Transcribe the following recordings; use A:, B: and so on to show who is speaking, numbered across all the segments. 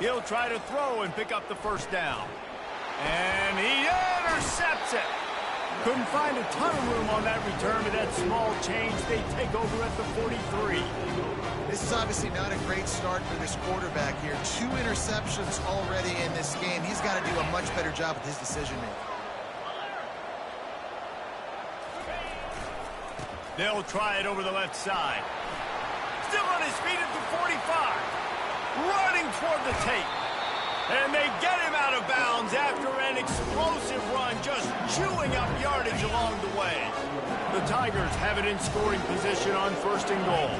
A: He'll try to throw and pick up the first down. And he intercepts it. Couldn't find a ton of room on that return to that small change. They take over at the 43.
B: This is obviously not a great start for this quarterback here. 2 interceptions already in this game. He's got to do a much better job with his decision-making.
A: They'll try it over the left side. Still on his feet at the 45. Running toward the tape. And they get him out of bounds after an explosive run, just chewing up yardage along the way. The Tigers have it in scoring position on 1st and goal.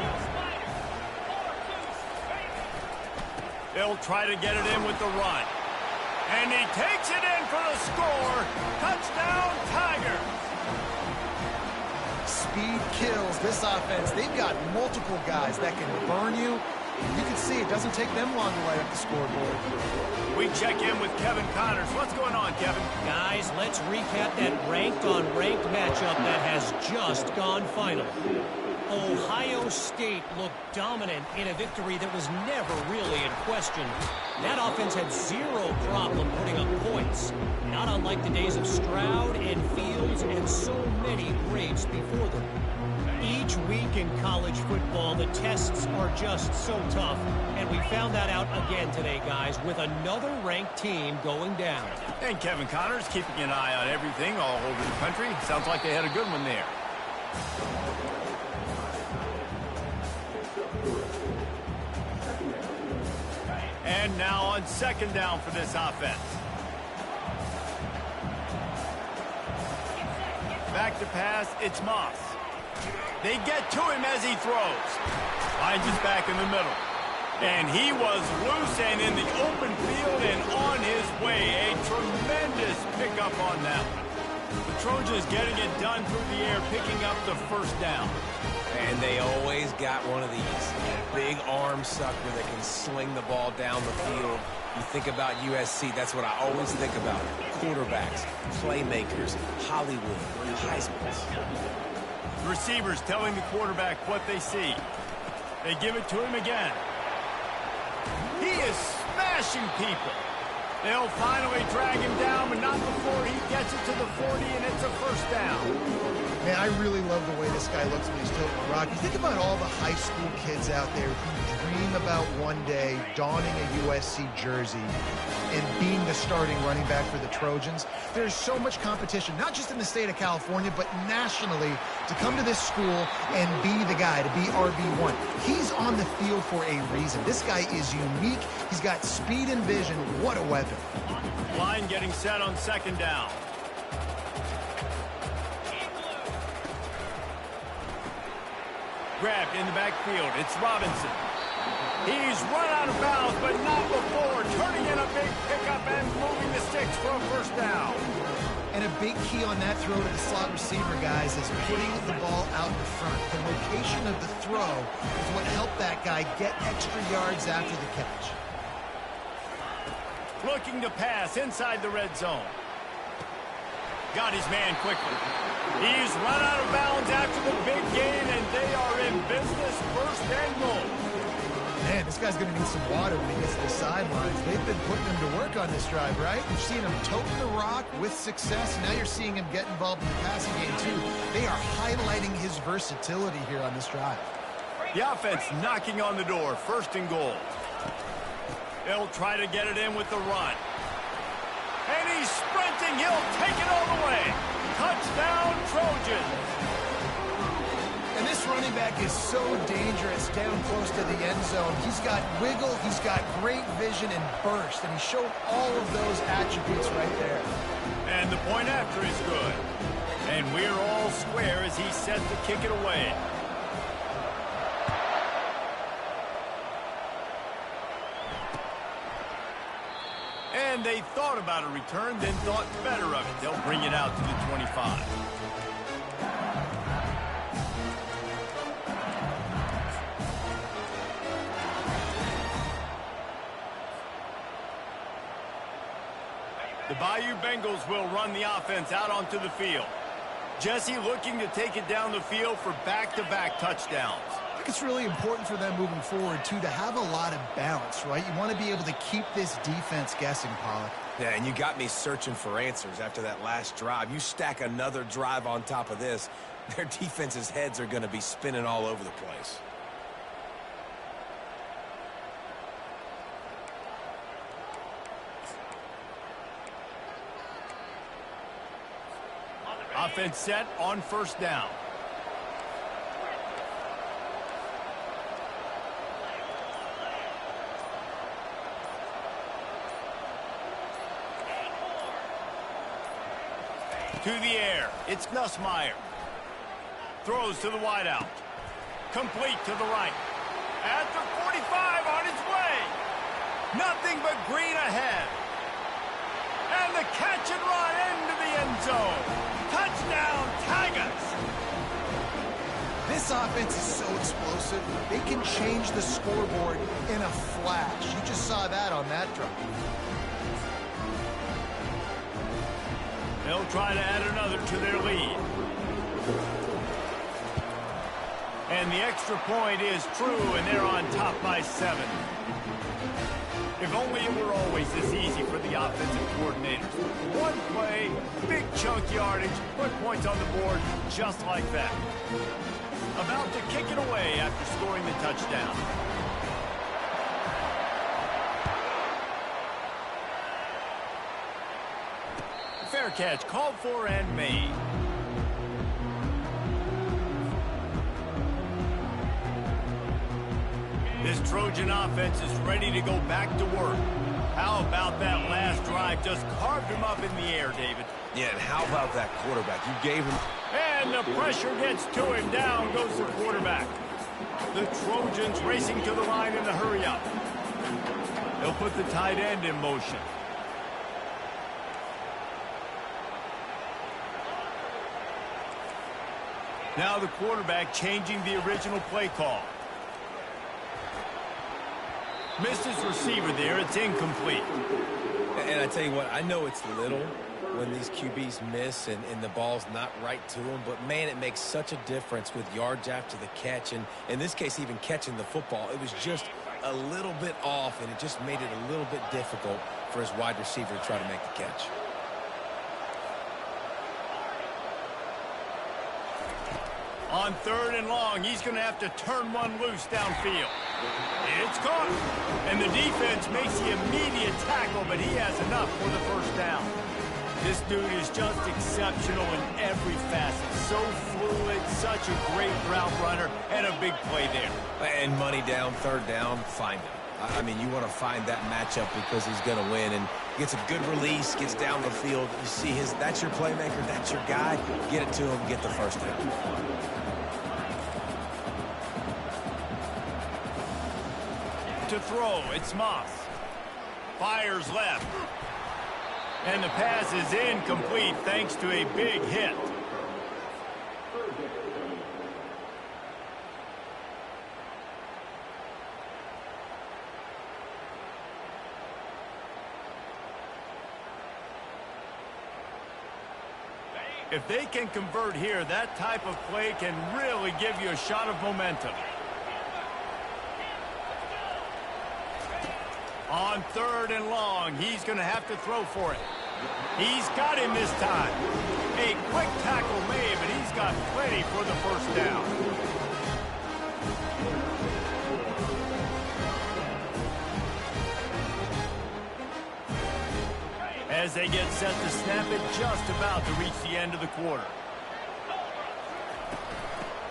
A: They'll try to get it in with the run. And he takes it in for the score. Touchdown, Tigers.
B: Speed kills this offense. They've got multiple guys that can burn you. You can see it doesn't take them long to light up the scoreboard.
A: We check in with Kevin Connors. What's going on, Kevin?
C: Guys, let's recap that ranked-on-ranked matchup that has just gone final. Ohio State looked dominant in a victory that was never really in question. That offense had zero problem putting up points, not unlike the days of Stroud and Fields and so many greats before them. Each week in college football, the tests are just so tough, and we found that out again today, guys, with another ranked team going down.
A: And Kevin Connors keeping an eye on everything all over the country. Sounds like they had a good one there. And now on 2nd down for this offense. Back to pass, it's Moss. They get to him as he throws. Finds his back in the middle. And he was loose and in the open field and on his way. A tremendous pickup on that one. The Trojans getting it done through the air, picking up the 1st down.
D: And they always got one of these. Big arm sucker that can sling the ball down the field. You think about USC, that's what I always think about. Quarterbacks, playmakers, Hollywood, Heisman's.
A: Receivers telling the quarterback what they see. They give it to him again. He is smashing people. They'll finally drag him down, but not before he gets it to the 40, and it's a 1st down.
B: Man, I really love the way this guy looks when he's toting the rock. You think about all the high school kids out there who dream about one day donning a USC jersey and being the starting running back for the Trojans. There's so much competition, not just in the state of California, but nationally, to come to this school and be the guy, to be RB1. He's on the field for a reason. This guy is unique. He's got speed and vision. What a weapon.
A: Line getting set on 2nd down. Grabbed in the backfield. It's Robinson. He's run out of bounds, but not before. Turning in a big pickup and moving the sticks for a 1st down.
B: And a big key on that throw to the slot receiver, guys, is putting the ball out in front. The location of the throw is what helped that guy get extra yards after the catch.
A: Looking to pass inside the red zone. Got his man quickly. He's run out of bounds after the big gain, and they are in business. 1st and goal.
B: Man, this guy's going to need some water when he gets to the sidelines. They've been putting him to work on this drive, right? You've seen him toting the rock with success. Now you're seeing him get involved in the passing game, too. They are highlighting his versatility here on this drive.
A: The offense knocking on the door. 1st and goal. They'll try to get it in with the run. And he's sprinting. He'll take it all the way. Touchdown, Trojans.
B: And this running back is so dangerous down close to the end zone. He's got wiggle, he's got great vision and burst, and he showed all of those attributes right there.
A: And the point after is good. And we're all square as he sets to kick it away. And they thought about a return, then thought better of it. They'll bring it out to the 25. The Bayou Bengals will run the offense out onto the field. Jesse looking to take it down the field for back-to-back touchdowns.
B: think it's really important for them moving forward, too, to have a lot of balance, right? You want to be able to keep this defense guessing, Pollock.
D: Yeah, and you got me searching for answers after that last drive. You stack another drive on top of this, their defense's heads are going to be spinning all over the place.
A: Offense set on first down. To the air, it's Nussmeier. Throws to the wideout. Complete to the right. At the 45 on its way. Nothing but green ahead. And the catch and run into the end zone. Touchdown, Tigers!
B: This offense is so explosive, they can change the scoreboard in a flash. You just saw that on that drive.
A: They'll try to add another to their lead. And the extra point is true, and they're on top by 7. If only it were always this easy for the offensive coordinators. One play, big chunk yardage, put points on the board just like that. About to kick it away after scoring the touchdown. Fair catch called for and made. This Trojan offense is ready to go back to work. How about that last drive? Just carved him up in the air, David.
D: Yeah, and how about that quarterback? You gave him...
A: And the pressure gets to him. Down goes the quarterback. The Trojans racing to the line in the hurry-up. They'll put the tight end in motion. Now the quarterback changing the original play call. Missed his receiver there. It's incomplete.
D: And I tell you what, I know it's little when these QBs miss and the ball's not right to them, but, man, it makes such a difference with yards after the catch. And in this case, even catching the football, it was just a little bit off, and it just made it a little bit difficult for his wide receiver to try to make the catch.
A: On 3rd and long, he's going to have to turn one loose downfield. It's caught. And the defense makes the immediate tackle, but he has enough for the first down. This dude is just exceptional in every facet. So fluid, such a great route runner, and a big play there.
D: And money down, 3rd down, find him. I mean, you want to find that matchup because he's going to win, and gets a good release, gets down the field. You see that's your playmaker, that's your guy. Get it to him, get the first down.
A: To throw, it's Moss. Fires left. And the pass is incomplete thanks to a big hit. If they can convert here, that type of play can really give you a shot of momentum. On 3rd and long, he's going to have to throw for it. He's got him this time. A quick tackle made, but he's got plenty for the first down. As they get set to snap it, just about to reach the end of the quarter.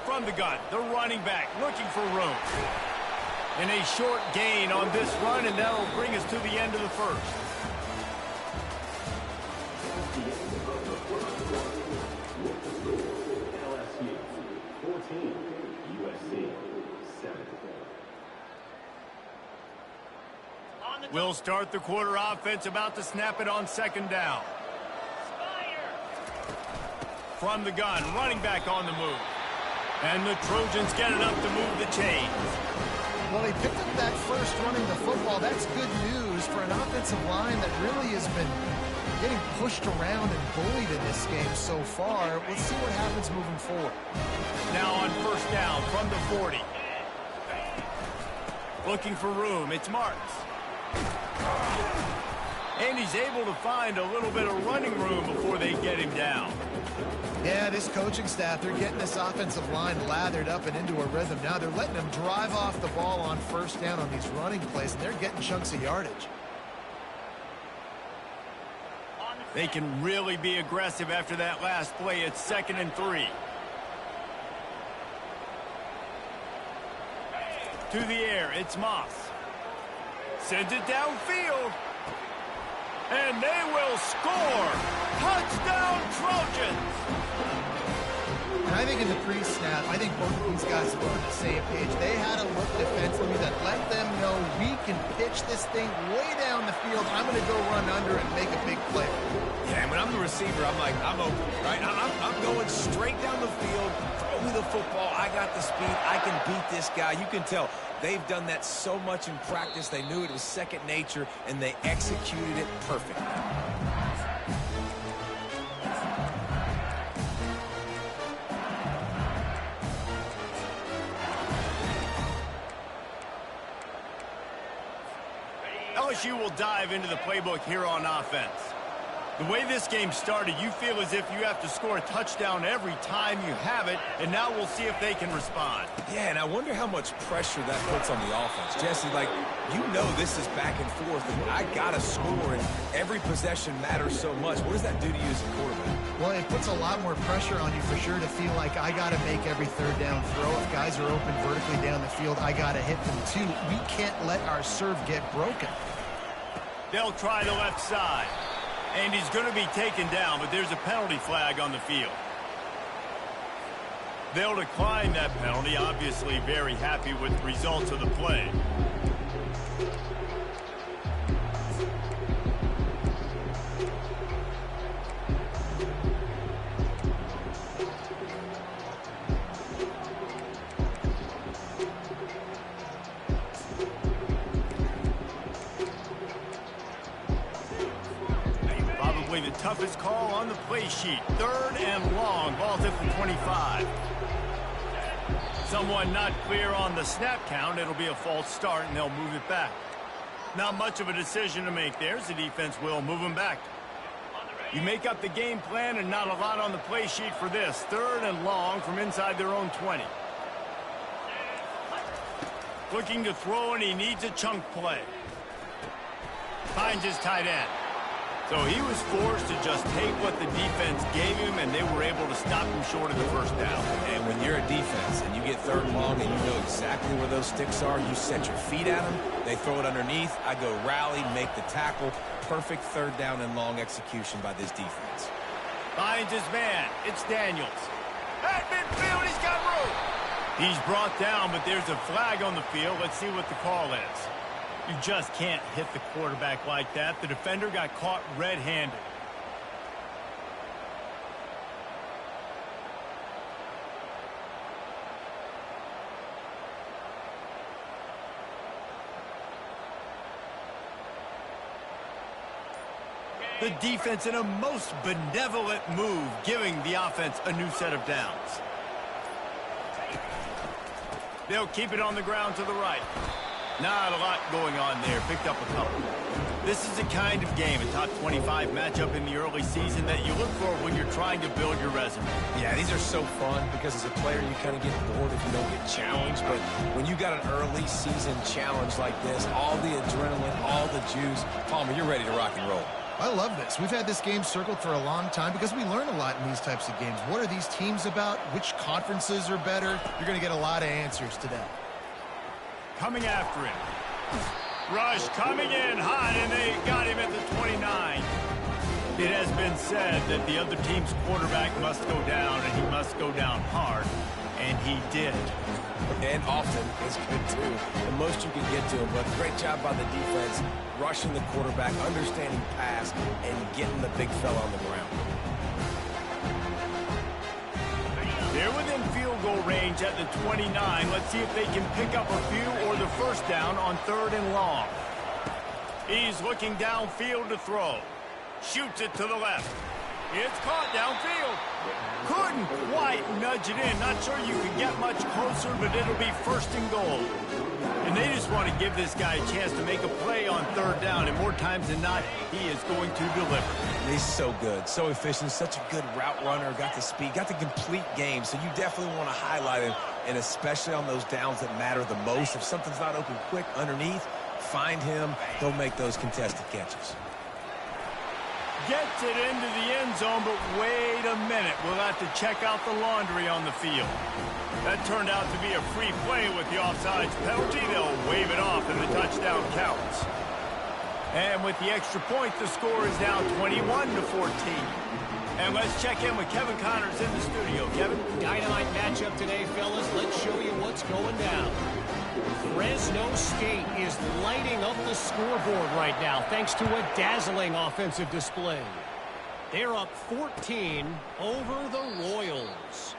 A: From the gun, the running back looking for room. And a short gain on this run, and that'll bring us to the end of the first.
E: LSU 14, USC 7.
A: We'll start the quarter offense, about to snap it on 2nd down. From the gun, running back on the move. And the Trojans get enough to move the chains.
B: Well, he picked up that first running the football. That's good news for an offensive line that really has been getting pushed around and bullied in this game so far. Let's see what happens moving forward.
A: Now on 1st down from the 40. Looking for room. It's Marks. And he's able to find a little bit of running room before they get him down.
B: Yeah, this coaching staff, they're getting this offensive line lathered up and into a rhythm. Now they're letting them drive off the ball on first down on these running plays, and they're getting chunks of yardage.
A: They can really be aggressive after that last play. It's 2nd and 3. To the air, it's Moss. Sends it downfield. And they will score. Touchdown, Trojans.
B: And I think in the pre-snap, I think both of these guys were on the same page. They had a look defensively that let them know we can pitch this thing way down the field. I'm going to go run under and make a big play.
D: Yeah, and when I'm the receiver, I'm like, I'm open, right? I'm going straight down the field. Throw me the football. I got the speed. I can beat this guy. You can tell they've done that so much in practice. They knew it was second nature, and they executed it perfectly.
A: LSU will dive into the playbook here on offense. The way this game started, you feel as if you have to score a touchdown every time you have it, and now we'll see if they can respond.
D: Yeah, and I wonder how much pressure that puts on the offense. Jesse, like, you know this is back and forth, and I got to score, and every possession matters so much. What does that do to you as a quarterback?
B: Well, it puts a lot more pressure on you for sure to feel like I got to make every third down throw. If guys are open vertically down the field, I got to hit them too. We can't let our serve get broken.
A: They'll try the left side. And he's going to be taken down, but there's a penalty flag on the field. They'll decline that penalty, obviously very happy with the results of the play. The toughest call on the play sheet. 3rd and long. Ball's at the 25. Someone not clear on the snap count. It'll be a false start, and they'll move it back. Not much of a decision to make there, as the defense will move them back. You make up the game plan, and not a lot on the play sheet for this. 3rd and long from inside their own 20. Looking to throw, and he needs a chunk play. Finds his tight end. So he was forced to just take what the defense gave him, and they were able to stop him short of the first down.
D: And when you're a defense and you get 3rd and long and you know exactly where those sticks are, you set your feet at them, they throw it underneath, I go rally, make the tackle. Perfect 3rd down and long execution by this defense.
A: Finds his man. It's Daniels. At midfield, he's got room. He's brought down, but there's a flag on the field. Let's see what the call is. You just can't hit the quarterback like that. The defender got caught red-handed. The defense in a most benevolent move, giving the offense a new set of downs. They'll keep it on the ground to the right. Not a lot going on there. Picked up a couple. This is the kind of game, a top 25 matchup in the early season, that you look for when you're trying to build your resume.
D: Yeah, these are so fun because as a player you kind of get bored if you don't get challenged. But when you got an early season challenge like this, all the adrenaline, all the juice, Palmer, you're ready to rock and roll.
B: I love this. We've had this game circled for a long time because we learn a lot in these types of games. What are these teams about? Which conferences are better? You're going to get a lot of answers today.
A: Coming after him. Rush coming in hot, and they got him at the 29. It has been said that the other team's quarterback must go down, and he must go down hard, and he did.
D: And often is good, too. The most you can get to him, but great job by the defense, rushing the quarterback, understanding pass, and getting the big fella on the ground.
A: They're within field goal range at the 29. Let's see if they can pick up a few or the first down on 3rd and long. He's looking downfield to throw. Shoots it to the left. It's caught downfield. Couldn't quite nudge it in. Not sure you can get much closer, but it'll be first and goal. And they just want to give this guy a chance to make a play on third down, and more times than not, he is going to deliver.
D: He's so good, so efficient, such a good route runner, got the speed, got the complete game, so you definitely want to highlight him, and especially on those downs that matter the most. If something's not open quick underneath, find him, he'll make those contested catches.
A: Gets it into the end zone, but wait a minute. We'll have to check out the laundry on the field. That turned out to be a free play with the offsides penalty. They'll wave it off, and the touchdown counts. And with the extra point, the score is now 21-14. And let's check in with Kevin Connors in the studio. Kevin?
C: Dynamite matchup today, fellas. Let's show you what's going down. Fresno State is lighting up the scoreboard right now thanks to a dazzling offensive display. They're up 14 over the Royals.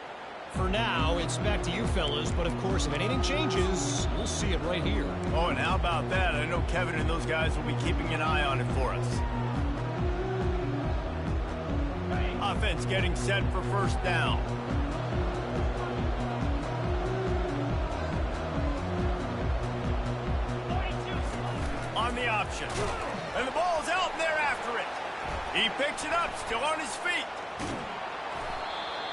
C: For now, it's back to you fellas, but of course, if anything changes, we'll see it right here.
A: Oh, and how about that? I know Kevin and those guys will be keeping an eye on it for us. Offense getting set for first down. On the option. And the ball's out, and they're after it. He picks it up, still on his feet.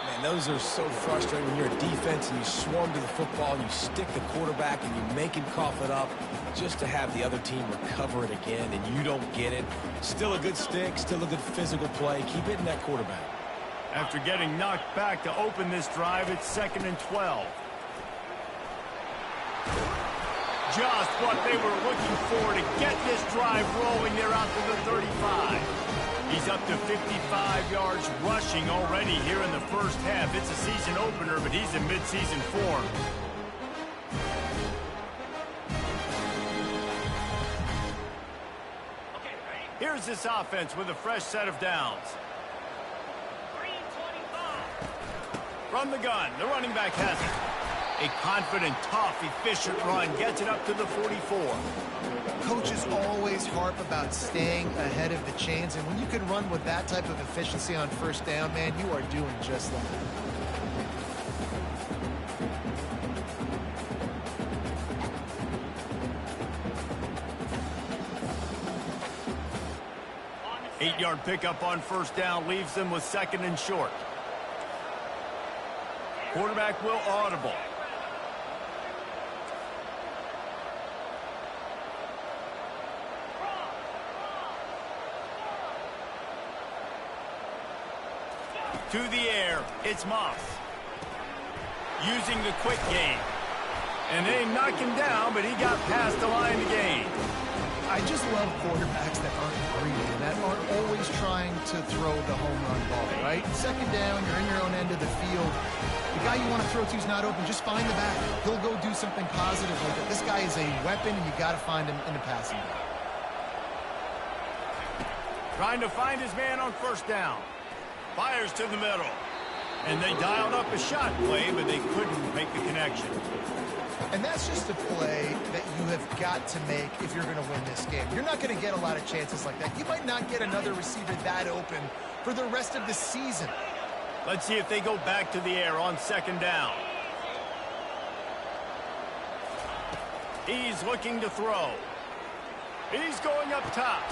D: Man, those are so frustrating when you're a defense and you swarm to the football, and you stick the quarterback, and you make him cough it up just to have the other team recover it again, and you don't get it. Still a good stick, still a good physical play. Keep hitting that quarterback.
A: After getting knocked back to open this drive, it's 2nd and 12. Just what they were looking for to get this drive rolling. They're out to the 35. He's up to 55 yards rushing already here in the first half. It's a season opener, but he's in midseason form. Here's this offense with a fresh set of downs. From the gun, the running back has it. A confident, tough, efficient run gets it up to the 44.
B: Coaches always harp about staying ahead of the chains, and when you can run with that type of efficiency on first down, man, you are doing just that.
A: Eight-yard pickup on first down leaves them with 2nd and short. Quarterback will audible. To the air, it's Moss. Using the quick game. And they knock him down, but he got past the line to gain.
B: I just love quarterbacks that aren't greedy and that aren't always trying to throw the home run ball, right? 2nd down, you're in your own end of the field. The guy you want to throw to is not open. Just find the back. He'll go do something positive with it. This guy is a weapon, and you got to find him in the passing game.
A: Trying to find his man on first down. Fires to the middle. And they dialed up a shot play, but they couldn't make the connection.
B: And that's just a play that you have got to make if you're going to win this game. You're not going to get a lot of chances like that. You might not get another receiver that open for the rest of the season.
A: Let's see if they go back to the air on 2nd down. He's looking to throw. He's going up top.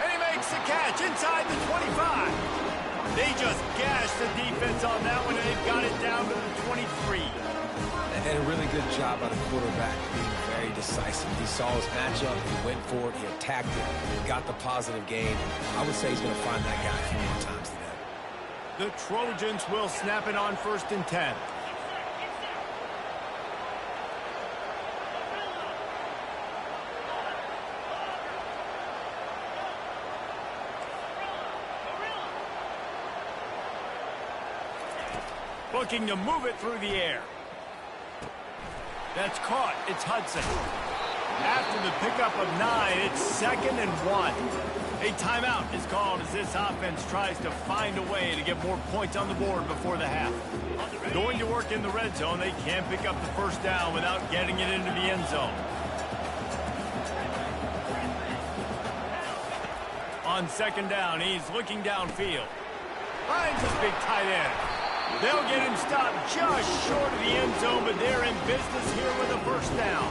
A: And he makes the catch inside the 25. They just gashed the defense on that one, and they've got it down to the 23.
D: And had a really good job by the quarterback being very decisive. He saw his matchup, he went for it, he attacked it, he got the positive gain. I would say he's going to find that guy a few more times today.
A: The Trojans will snap it on 1st and 10. Looking to move it through the air. That's caught. It's Hudson. After the pickup of 9, it's 2nd and 1. A timeout is called as this offense tries to find a way to get more points on the board before the half. Going to work in the red zone, they can't pick up the first down without getting it into the end zone. On 2nd down, he's looking downfield. Finds his big tight end. They'll get him stopped just short of the end zone, but they're in business here with a first down.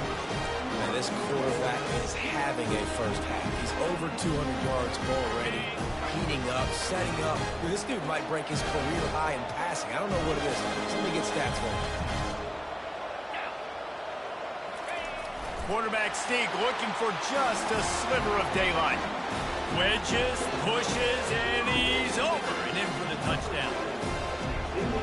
D: Now this quarterback is having a first half. He's over 200 yards already, heating up, setting up. Dude, this dude might break his career high in passing. I don't know what it is. Somebody get stats for him.
A: Quarterback sneak looking for just a sliver of daylight. Wedges, pushes, and he's over and in for the touchdown.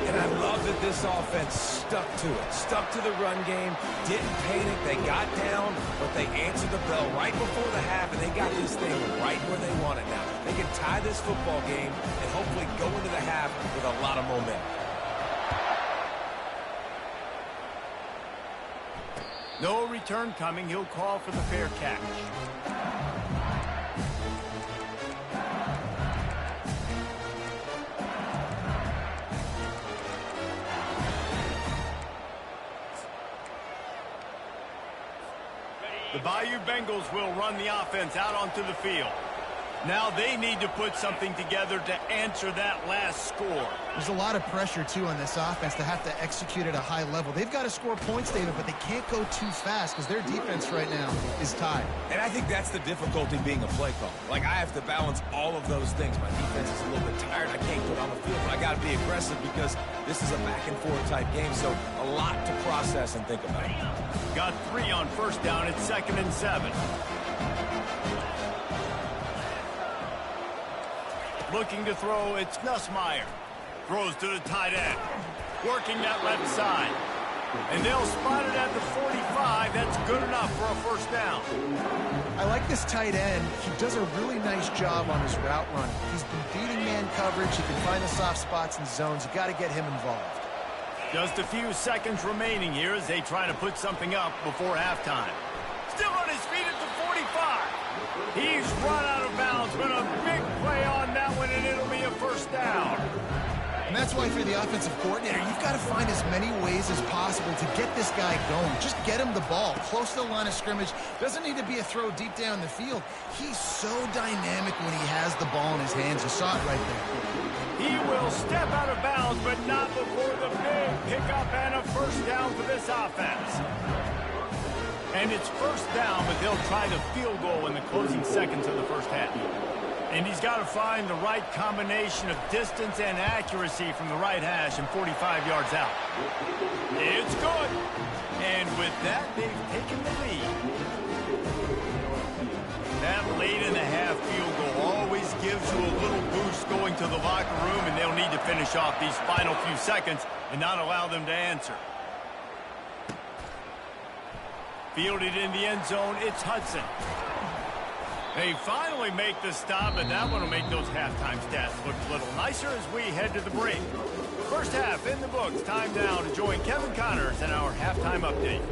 D: And I love that this offense stuck to it, stuck to the run game, didn't panic, they got down, but they answered the bell right before the half, and they got this thing right where they want it now. They can tie this football game and hopefully go into the half with a lot of momentum.
A: No return coming. He'll call for the fair catch. The Bayou Bengals will run the offense out onto the field. Now they need to put something together to answer that last score.
B: There's a lot of pressure, too, on this offense to have to execute at a high level. They've got to score points, David, but they can't go too fast because their defense right now is tied.
D: And I think that's the difficulty being a play caller. Like, I have to balance all of those things. My defense is a little bit tired. I can't put on the field, but I got to be aggressive because this is a back-and-forth type game, so a lot to process and think about.
A: Got 3 on first down. It's 2nd and 7. Looking to throw, it's Nussmeier. Throws to the tight end. Working that left side. And they'll spot it at the 45. That's good enough for a first down.
B: I like this tight end. He does a really nice job on his route run. He's been beating man coverage. He can find the soft spots and zones. You got to get him involved.
A: Just a few seconds remaining here as they try to put something up before halftime. Still on his feet at the 45. He's run out of bounds, but a big play on that one, and it'll be a first down.
B: And that's why for the offensive coordinator, you've got to find as many ways as possible to get this guy going. Just get him the ball close to the line of scrimmage. Doesn't need to be a throw deep down the field. He's so dynamic when he has the ball in his hands. You saw it right there.
A: He will step out of bounds, but not before the big pickup and a first down for this offense. And it's first down, but they'll try the field goal in the closing seconds of the first half. And he's got to find the right combination of distance and accuracy from the right hash and 45 yards out. It's good. And with that, they've taken the lead. That late in the half field goal always gives you a little boost going to the locker room, and they'll need to finish off these final few seconds and not allow them to answer. Fielded in the end zone, it's Hudson. They finally make the stop, and that one will make those halftime stats look a little nicer as we head to the break. First half in the books. Time now to join Kevin Connors in our halftime update.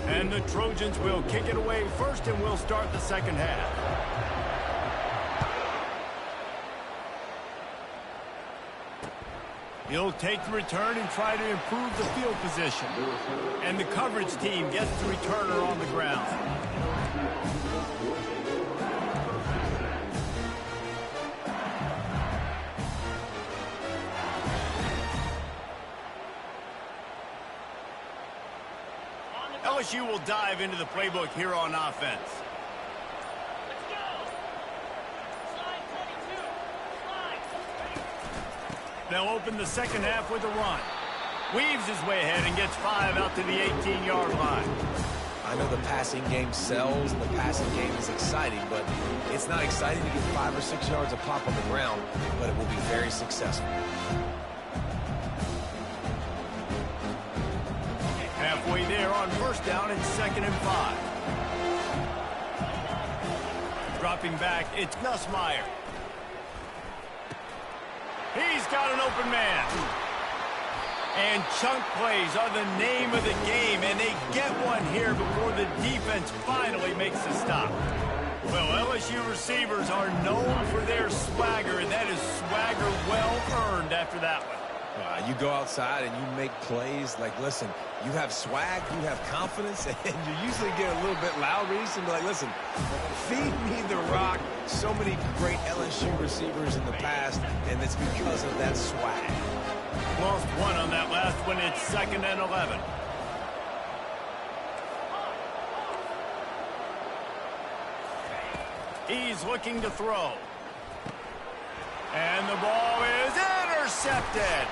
A: And the Trojans will kick it away first, and we'll start the second half. He'll take the return and try to improve the field position. And the coverage team gets the returner on the ground. LSU will dive into the playbook here on offense. They'll open the second half with a run. Weaves his way ahead and gets 5 out to the 18-yard line.
D: I know the passing game sells and the passing game is exciting, but it's not exciting to get 5 or 6 yards of pop on the ground, but it will be very successful.
A: Halfway there on first down, it's 2nd and 5. Dropping back, it's Nussmeier. He's got an open man. And chunk plays are the name of the game, and they get one here before the defense finally makes the stop. Well, LSU receivers are known for their swagger, and that is swagger well earned after that one.
D: You go outside and you make plays. Like, listen, you have swag, you have confidence, and you usually get a little bit loud recently. Like, listen, feed me the rock. So many great LSU receivers in the past, and it's because of that swag.
A: Lost one on that last one. It's 2nd and 11. He's looking to throw. And the ball is intercepted.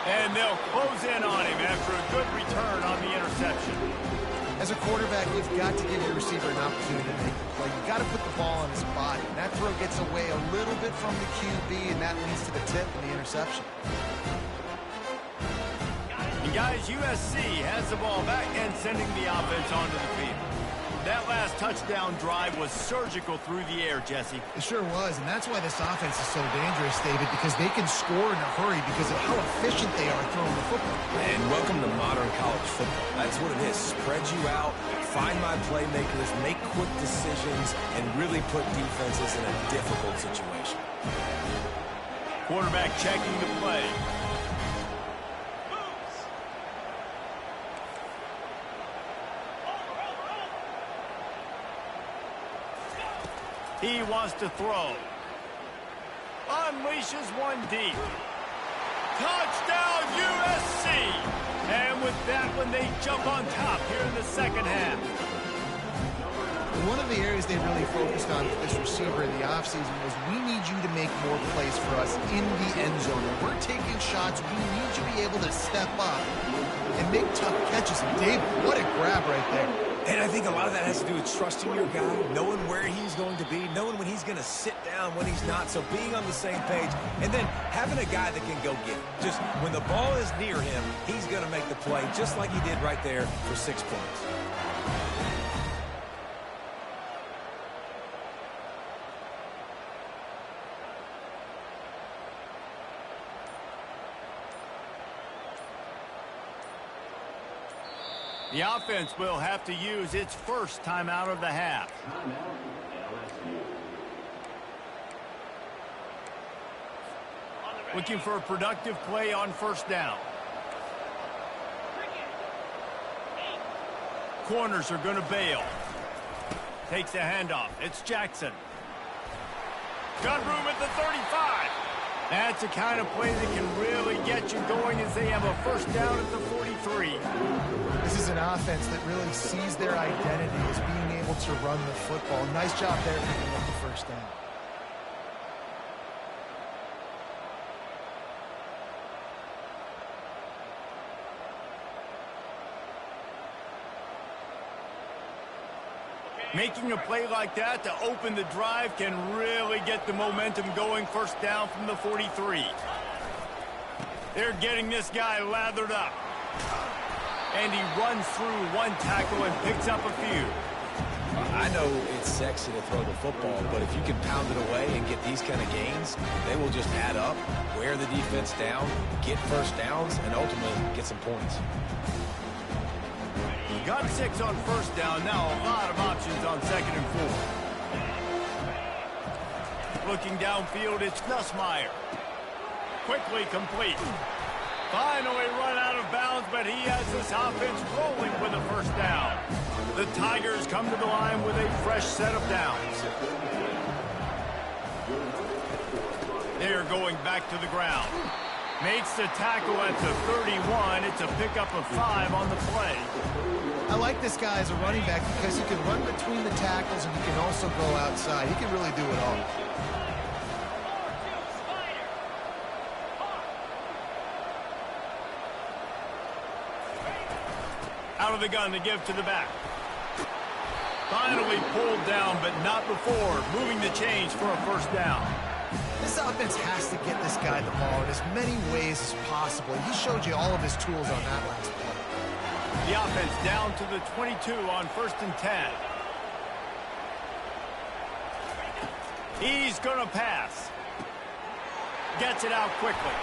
A: And they'll close in on him after a good return on the interception.
B: As a quarterback, you've got to give your receiver an opportunity to make the play. You've got to put the ball on his body. And that throw gets away a little bit from the QB, and that leads to the tip and the interception.
A: And guys, USC has the ball back and sending the offense onto the field. That last touchdown drive was surgical through the air, Jesse.
B: It sure was, and that's why this offense is so dangerous, David, because they can score in a hurry because of how efficient they are throwing the football.
D: And welcome to modern college football. That's what it is. Spread you out, find my playmakers, make quick decisions, and really put defenses in a difficult situation.
A: Quarterback checking the play. He wants to throw. Unleashes one deep. Touchdown, USC! And with that one, they jump on top here in the second half.
B: One of the areas they really focused on with this receiver in the offseason was we need you to make more plays for us in the end zone. When we're taking shots, we need you to be able to step up and make tough catches. And David, what a grab right there.
D: And I think a lot of that has to do with trusting your guy, knowing where he's going to be, knowing when he's going to sit down, when he's not, so being on the same page, and then having a guy that can go get it. Just when the ball is near him, he's going to make the play, just like he did right there for 6 points.
A: The offense will have to use its first timeout of the half. Looking for a productive play on first down. Corners are going to bail. Takes a handoff. It's Jackson. Got room at the 35. That's the kind of play that can really get you going as they have a first down at the 43.
B: This is an offense that really sees their identity as being able to run the football. Nice job there picking up the first down.
A: Making a play like that to open the drive can really get the momentum going. First down from the 43. They're getting this guy lathered up. And he runs through one tackle and picks up a few.
D: I know it's sexy to throw the football, but if you can pound it away and get these kind of gains, they will just add up, wear the defense down, get first downs, and ultimately get some points.
A: Got 6 on first down. Now a lot of options on 2nd and 4. Looking downfield, it's Nussmeier. Quickly complete. Finally run out of bounds, but he has this offense rolling with a first down. The Tigers come to the line with a fresh set of downs. They're going back to the ground. Makes the tackle at the 31. It's a pickup of 5 on the play.
B: I like this guy as a running back because he can run between the tackles and he can also go outside. He can really do it all.
A: Out of the gun to give to the back. Finally pulled down, but not before moving the chains for a first down.
B: This offense has to get this guy the ball in as many ways as possible. He showed you all of his tools on that last play.
A: The offense down to the 22 on 1st and 10. He's going to pass. Gets it out quickly.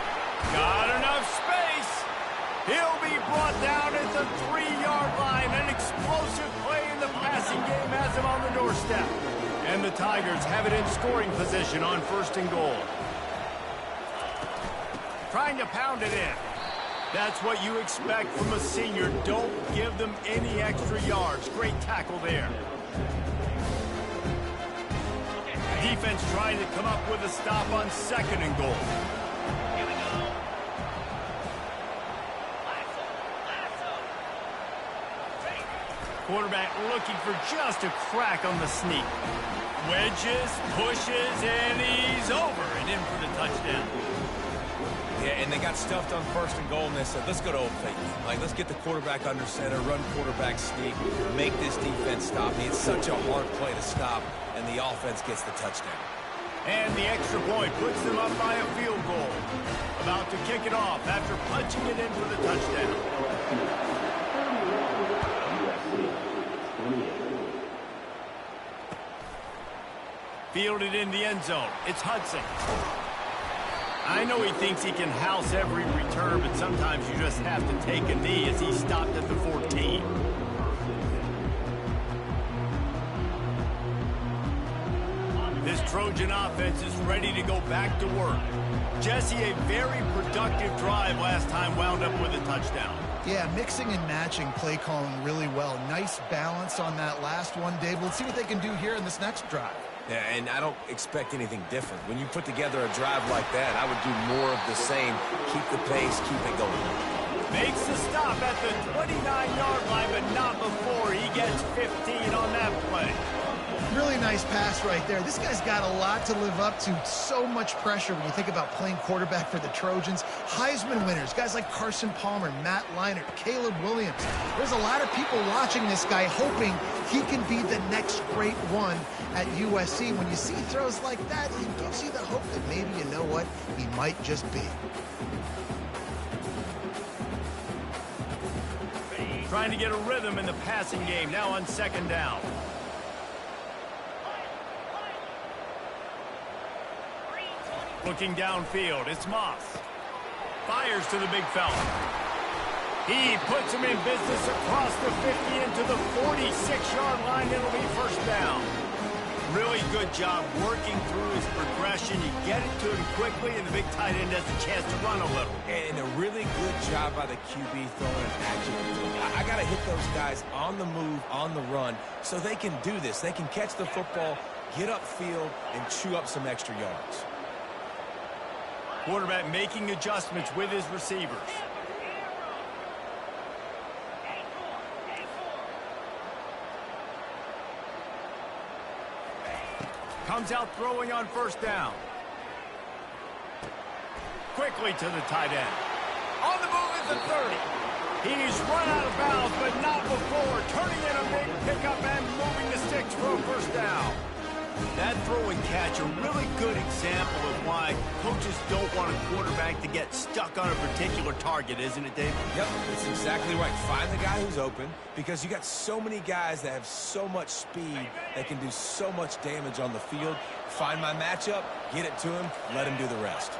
A: Got enough space. He'll be brought down at the 3-yard line. An explosive play in the passing game has him on the doorstep. And the Tigers have it in scoring position on 1st and goal. trying to pound it in. That's what you expect from a senior. Don't give them any extra yards. Great tackle there. Defense trying to come up with a stop on 2nd and goal. Quarterback looking for just a crack on the sneak. Wedges, pushes, and he's over and in for the touchdown.
D: Yeah, and they got stuffed on 1st and goal, and they said, let's go to Old Fake. Like, let's get the quarterback under center, run quarterback sneak, make this defense stop me. It's such a hard play to stop, and the offense gets the touchdown.
A: And the extra point puts them up by a field goal. About to kick it off after punching it in for the touchdown. Fielded in the end zone. It's Hudson. I know he thinks he can house every return, but sometimes you just have to take a knee as he stopped at the 14. This Trojan offense is ready to go back to work. Jesse, a very productive drive last time, wound up with a touchdown.
B: Yeah, mixing and matching play calling really well. Nice balance on that last one, Dave. Let's see what they can do here in this next drive.
D: Yeah, and I don't expect anything different. When you put together a drive like that, I would do more of the same. Keep the pace, keep it going.
A: Makes the stop at the 29-yard line, but not before he gets 15 on that play.
B: Really nice pass right there. This guy's got a lot to live up to. So much pressure when you think about playing quarterback for the Trojans. Heisman winners, guys like Carson Palmer, Matt Leinart, Caleb Williams. There's a lot of people watching this guy hoping he can be the next great one at USC. When you see throws like that, it gives you the hope that maybe, you know what, he might just be.
A: Trying to get a rhythm in the passing game, now on 2nd down. Looking downfield, it's Moss. Fires to the big fella. He puts him in business across the 50 into the 46-yard line. It'll be 1st down. Really good job working through his progression. You get it to him quickly, and the big tight end has a chance to run a little.
D: And a really good job by the QB throwing an accurate. I got to hit those guys on the move, on the run, so they can do this. They can catch the football, get upfield, and chew up some extra yards.
A: Quarterback making adjustments with his receivers. Comes out throwing on 1st down. Quickly to the tight end. On the move is the 30. He's run out of bounds, but not before. Turning in a big pickup and moving the sticks for a 1st down. That throw and catch, a really good example of why coaches don't want a quarterback to get stuck on a particular target, isn't it, Dave?
D: Yep, that's exactly right. Find the guy who's open, because you got so many guys that have so much speed that can do so much damage on the field. Find my matchup, get it to him, let him do the rest.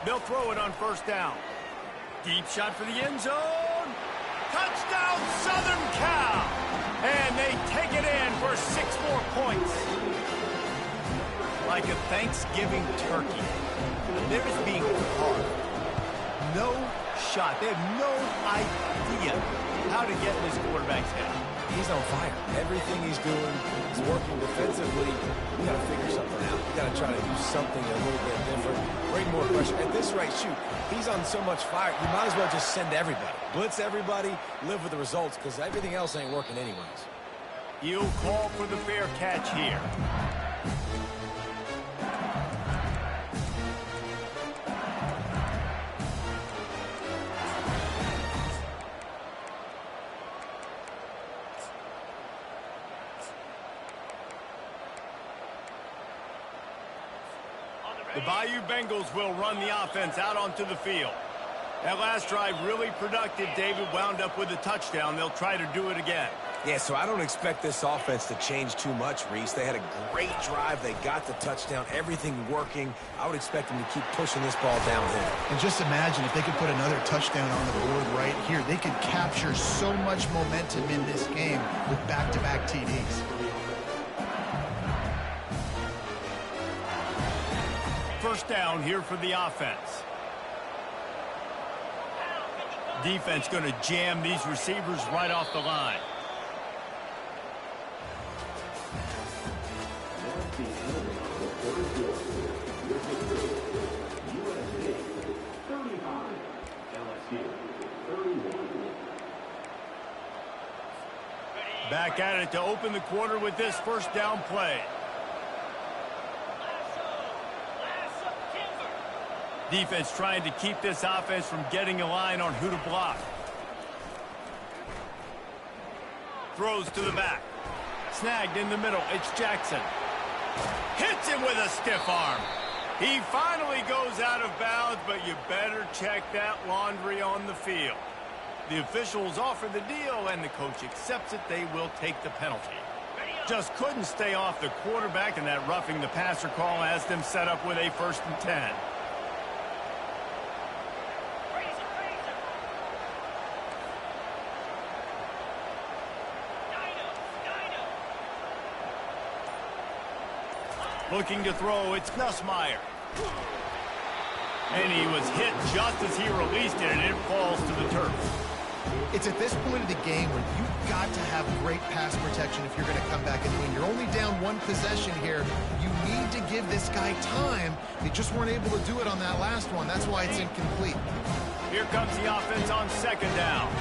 A: They'll throw it on 1st down. Deep shot for the end zone. Touchdown, Southern Cal. And they take it in for 6 more points. Like a Thanksgiving turkey. They're just being hard. No shot. They have no idea how to get in this quarterback's head.
D: He's on fire. Everything he's doing is working defensively. We got to figure something out. We got to try to do something a little bit different. Bring more pressure. At this rate, shoot, he's on so much fire, you might as well just send everybody. Blitz everybody, live with the results, because everything else ain't working anyways.
A: He'll call for the fair catch here. The Bayou Bengals will run the offense out onto the field. That last drive really productive. David wound up with a touchdown. They'll try to do it again.
D: Yeah, so I don't expect this offense to change too much, Reese. They had a great drive. They got the touchdown, everything working. I would expect them to keep pushing this ball downhill.
B: And just imagine if they could put another touchdown on the board right here. They could capture so much momentum in this game with back-to-back TDs.
A: First down here for the offense. Defense going to jam these receivers right off the line. Back at it to open the quarter with this first down play. Defense trying to keep this offense from getting a line on who to block. Throws to the back. Snagged in the middle. It's Jackson. Hits him with a stiff arm. He finally goes out of bounds, but you better check that laundry on the field. The officials offer the deal, and the coach accepts it. They will take the penalty. Just couldn't stay off the quarterback, and that roughing the passer call has them set up with a 1st and 10. Looking to throw, it's Nussmeier. And he was hit just as he released it, and it falls to the turf.
B: It's at this point of the game where you've got to have great pass protection if you're going to come back and win. You're only down one possession here. You need to give this guy time. They just weren't able to do it on that last one. That's why it's incomplete.
A: Here comes the offense on 2nd down.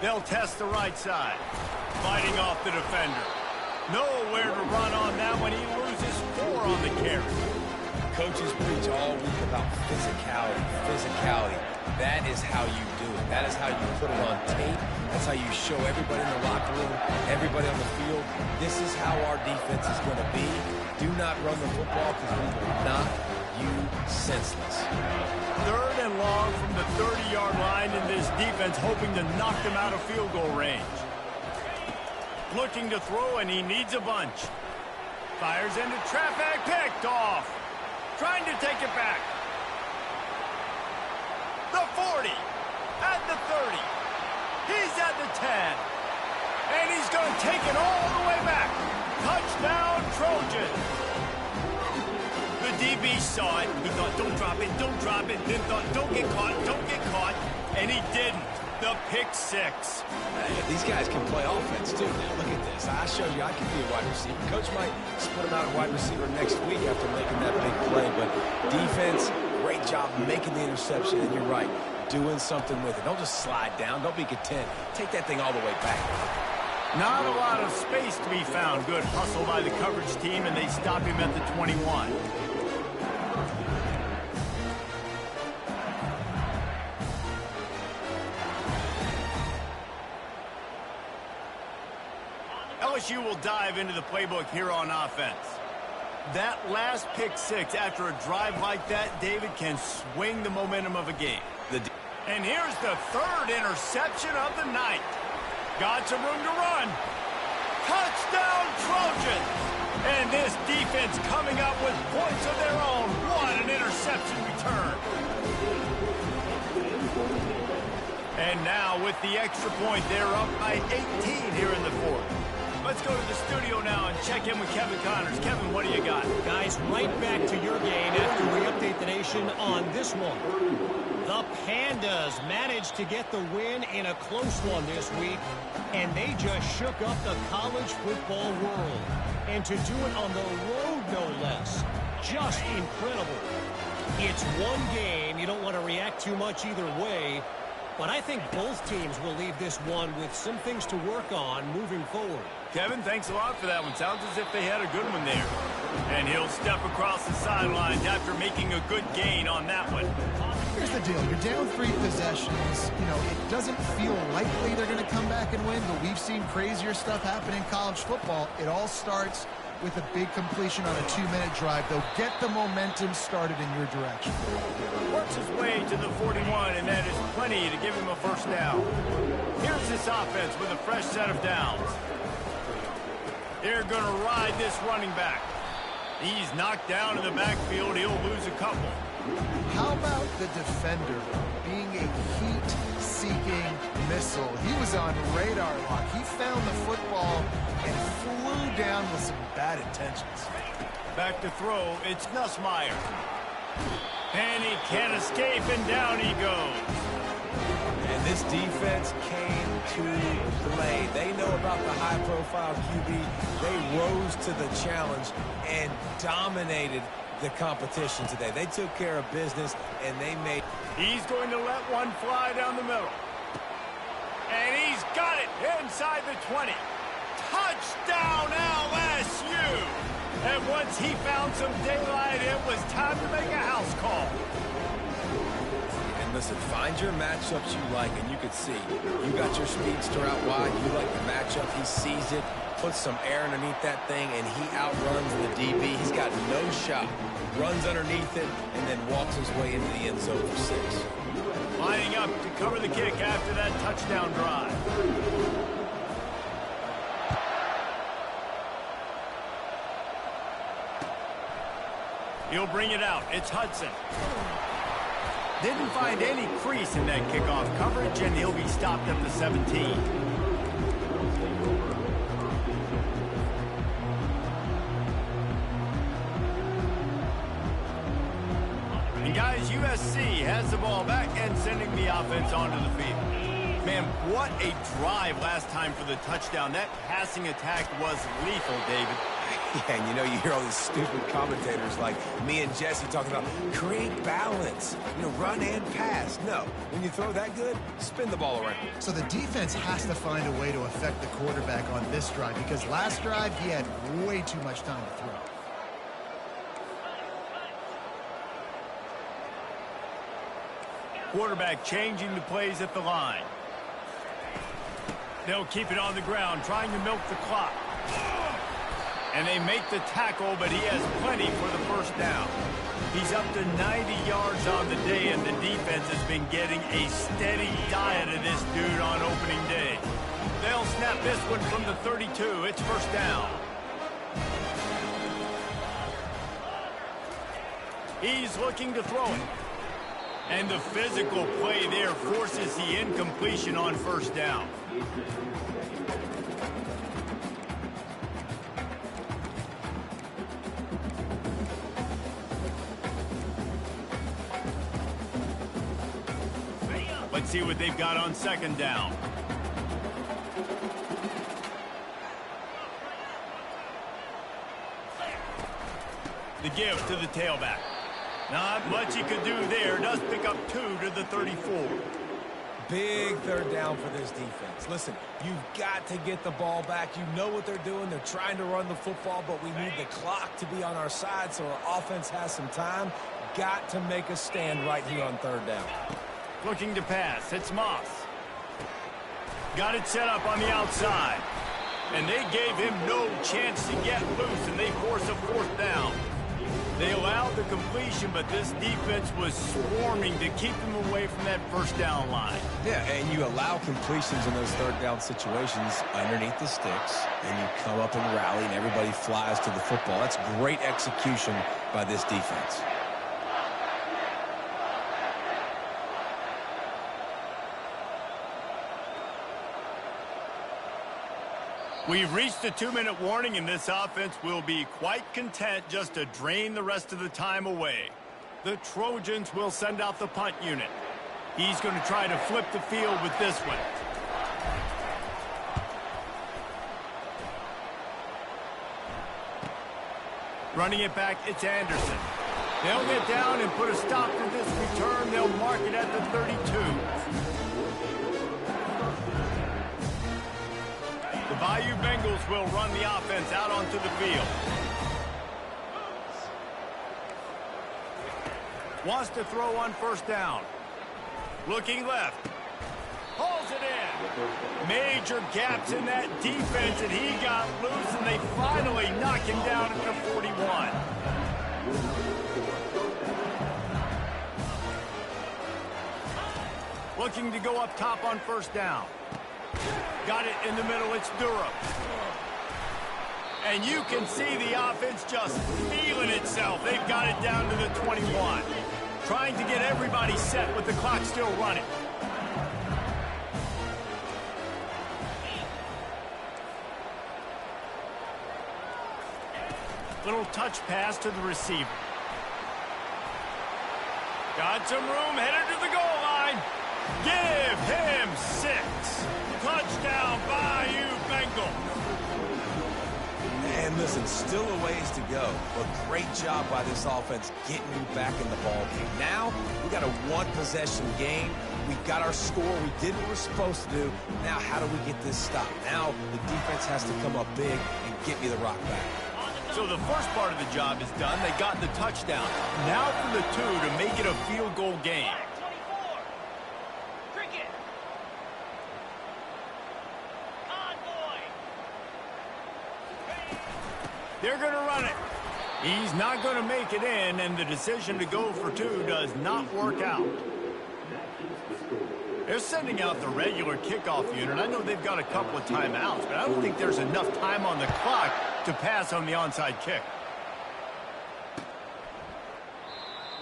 A: They'll test the right side. Fighting off the defender. Nowhere to run on that one. He loses 4 on the carry.
D: Coaches preach all week about physicality. That is how you do it. That is how you put it on tape. That's how you show everybody in the locker room, everybody on the field. This is how our defense is going to be. Do not run the football because we will knock you senseless.
A: 3rd and long from the 30-yard line in this defense, hoping to knock them out of field goal range. Looking to throw, and he needs a bunch. Fires into traffic, picked off. Trying to take it back. The 40, at the 30. He's at the 10. And he's going to take it all the way back. Touchdown, Trojans. The DB saw it. He thought, don't drop it, don't drop it. Then thought, don't get caught. And he didn't. The pick 6.
D: These guys can play offense, too. Now, look at this. I show you I can be a wide receiver. Coach might split him out at wide receiver next week after making that big play. But defense, great job making the interception. And you're right, doing something with it. Don't just slide down. Don't be content. Take that thing all the way back.
A: Not a lot of space to be found. Good hustle by the coverage team, and they stop him at the 21. LSU will dive into the playbook here on offense. That last pick 6 after a drive like that, David, can swing the momentum of a game. And here's the 3rd interception of the night. Got some room to run. Touchdown, Trojans! And this defense coming up with points of their own. What an interception return. And now with the extra point, they're up by 18 here in the 4th. Let's go to the studio now and check in with Kevin Connors. Kevin, what do you got?
C: Guys, right back to your game after we update the nation on this one. The Pandas managed to get the win in a close one this week, and they just shook up the college football world. And to do it on the road, no less. Just incredible. It's one game. You don't want to react too much either way. But I think both teams will leave this one with some things to work on moving forward.
A: Kevin, thanks a lot for that one. Sounds as if they had a good one there. And he'll step across the sidelines after making a good gain on that one.
B: Here's the deal. You're down 3 possessions. You know, it doesn't feel likely they're going to come back and win, but we've seen crazier stuff happen in college football. It all starts with a big completion on a 2-minute drive. They'll get the momentum started in your direction.
A: Works his way to the 41, and that is plenty to give him a first down. Here's this offense with a fresh set of downs. They're going to ride this running back. He's knocked down in the backfield. He'll lose a couple.
B: How about the defender being a heat-seeking missile? He was on radar lock. He found the football and flew down with some bad intentions.
A: Back to throw. It's Nussmeier. And he can't escape, and down he goes.
D: And this defense came to play. They know about the high-profile QB. They rose to the challenge and dominated the competition today. They took care of business, and they made...
A: He's going to let one fly down the middle. And he's got it inside the 20. Touchdown, LSU! And once he found some daylight, it was time to make a house call.
D: And listen, find your matchups you like, and you can see. You got your speedster out wide. You like the matchup. He sees it, puts some air underneath that thing, and he outruns the DB. He's got no shot. Runs underneath it, and then walks his way into the end zone for 6.
A: Lining up to cover the kick after that touchdown drive. He'll bring it out. It's Hudson. Didn't find any crease in that kickoff coverage, and he'll be stopped at the 17. And guys, USC has the ball back and sending the offense onto the field. Man, what a drive last time for the touchdown. That passing attack was lethal, David.
D: Yeah, and you know, you hear all these stupid commentators like me and Jesse talking about create balance, run and pass. No, when you throw that good, spin the ball around.
B: So the defense has to find a way to affect the quarterback on this drive, because last drive he had way too much time to throw.
A: Quarterback changing the plays at the line. They'll keep it on the ground, trying to milk the clock. And they make the tackle, but he has plenty for the first down. He's up to 90 yards on the day, and the defense has been getting a steady diet of this dude on opening day. They'll snap this one from the 32. It's first down. He's looking to throw it. And the physical play there forces the incompletion on first down. Let's see what they've got on second down. The give to the tailback. Not much he could do there. Does pick up 2 to the 34.
D: Big third down for this defense. Listen, you've got to get the ball back. You know what they're doing. They're trying to run the football, but we need the clock to be on our side so our offense has some time. Got to make a stand right here on third down.
A: Looking to pass. It's Moss. Got it set up on the outside. And they gave him no chance to get loose, and they force a fourth down. They allowed the completion, but this defense was swarming to keep them away from that first down line.
D: Yeah, and you allow completions in those third down situations underneath the sticks, and you come up and rally, and everybody flies to the football. That's great execution by this defense.
A: We've reached the 2-minute warning, and this offense will be quite content just to drain the rest of the time away. The Trojans will send out the punt unit. He's going to try to flip the field with this one. Running it back, it's Anderson. They'll get down and put a stop to this return. They'll mark it at the 32. The Bayou Bengals will run the offense out onto the field. Wants to throw on first down. Looking left. Hauls it in. Major gaps in that defense, and he got loose, and they finally knock him down at the 41. Looking to go up top on first down. Got it in the middle. It's Durham. And you can see the offense just feeling itself. They've got it down to the 21. Trying to get everybody set with the clock still running. Little touch pass to the receiver. Got some room, headed to the goal line. Give him 6. Touchdown, Bayou Bengals.
D: And listen, still a ways to go, but great job by this offense getting you back in the ball game. Now, we got a one-possession game. We got our score. We did what we're supposed to do. Now, how do we get this stopped? Now, the defense has to come up big and get me the rock back.
A: So the first part of the job is done. They got the touchdown. Now for the 2 to make it a field goal game. They're going to run it. He's not going to make it in, and the decision to go for 2 does not work out. They're sending out the regular kickoff unit. I know they've got a couple of timeouts, but I don't think there's enough time on the clock to pass on the onside kick.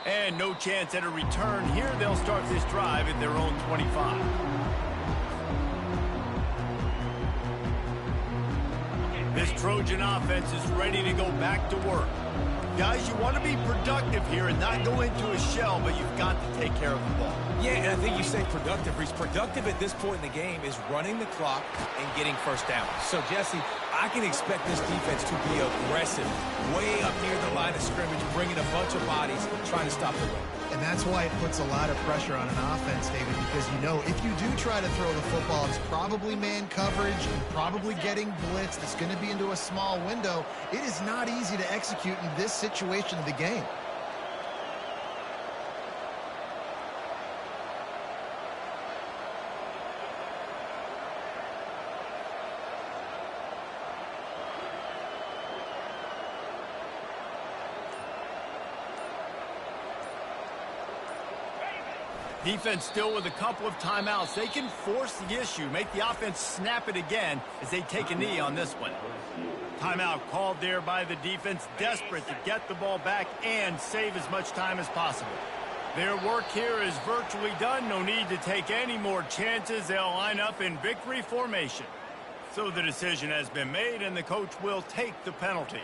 A: And no chance at a return here. They'll start this drive at their own 25. This Trojan offense is ready to go back to work. Guys, you want to be productive here and not go into a shell, but you've got to take care of the ball.
D: Yeah, and I think you say productive. Reese, productive at this point in the game is running the clock and getting first down. So, Jesse, I can expect this defense to be aggressive, way up near the line of scrimmage, bringing a bunch of bodies, trying to stop the run.
B: And that's why it puts a lot of pressure on an offense, David, because you know if you do try to throw the football, it's probably man coverage, and probably getting blitzed. It's going to be into a small window. It is not easy to execute in this situation of the game.
A: Defense still with a couple of timeouts. They can force the issue, make the offense snap it again as they take a knee on this one. Timeout called there by the defense, desperate to get the ball back and save as much time as possible. Their work here is virtually done. No need to take any more chances. They'll line up in victory formation. So the decision has been made, and the coach will take the penalty.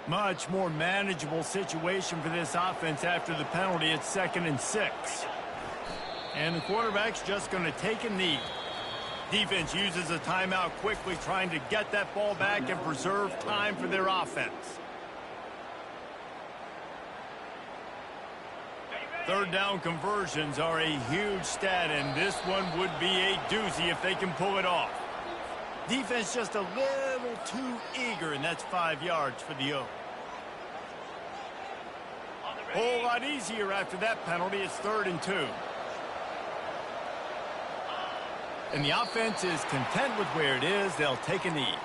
A: Much more manageable situation for this offense after the penalty. It's 2nd and 6. And the quarterback's just going to take a knee. Defense uses a timeout quickly, trying to get that ball back and preserve time for their offense. 3rd down conversions are a huge stat, and this one would be a doozy if they can pull it off. Defense just a little too eager, and that's 5 yards for the O. Whole lot easier after that penalty. It's 3rd and 2. And the offense is content with where it is. They'll take a knee.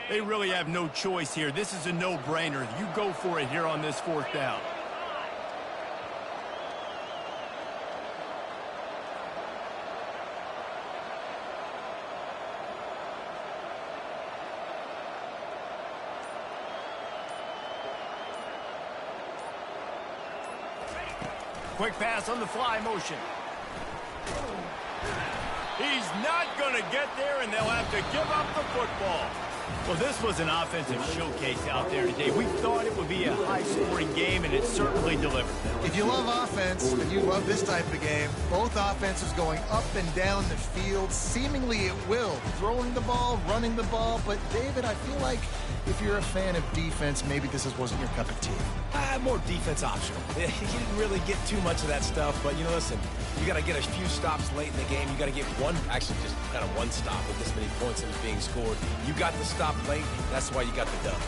A: They really have no choice here. This is a no-brainer. You go for it here on this 4th down. Quick pass on the fly motion. He's not going to get there, and they'll have to give up the football. Well, this was an offensive showcase out there today. We thought it would be a high-scoring game, and it certainly delivered.
B: If you love offense, and you love this type of game, both offenses going up and down the field, seemingly at will, throwing the ball, running the ball. But, David, I feel like if you're a fan of defense, maybe this wasn't your cup of tea.
D: More defense optional. He didn't really get too much of that stuff, but, listen, you got to get a few stops late in the game. You got to get actually just kind of one stop with this many points that was being scored. You got the stop late. That's why you got the dub.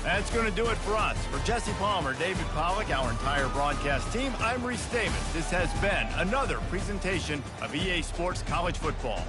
A: That's going to do it for us. For Jesse Palmer, David Pollack, our entire broadcast team, I'm Reese Davis. This has been another presentation of EA Sports College Football.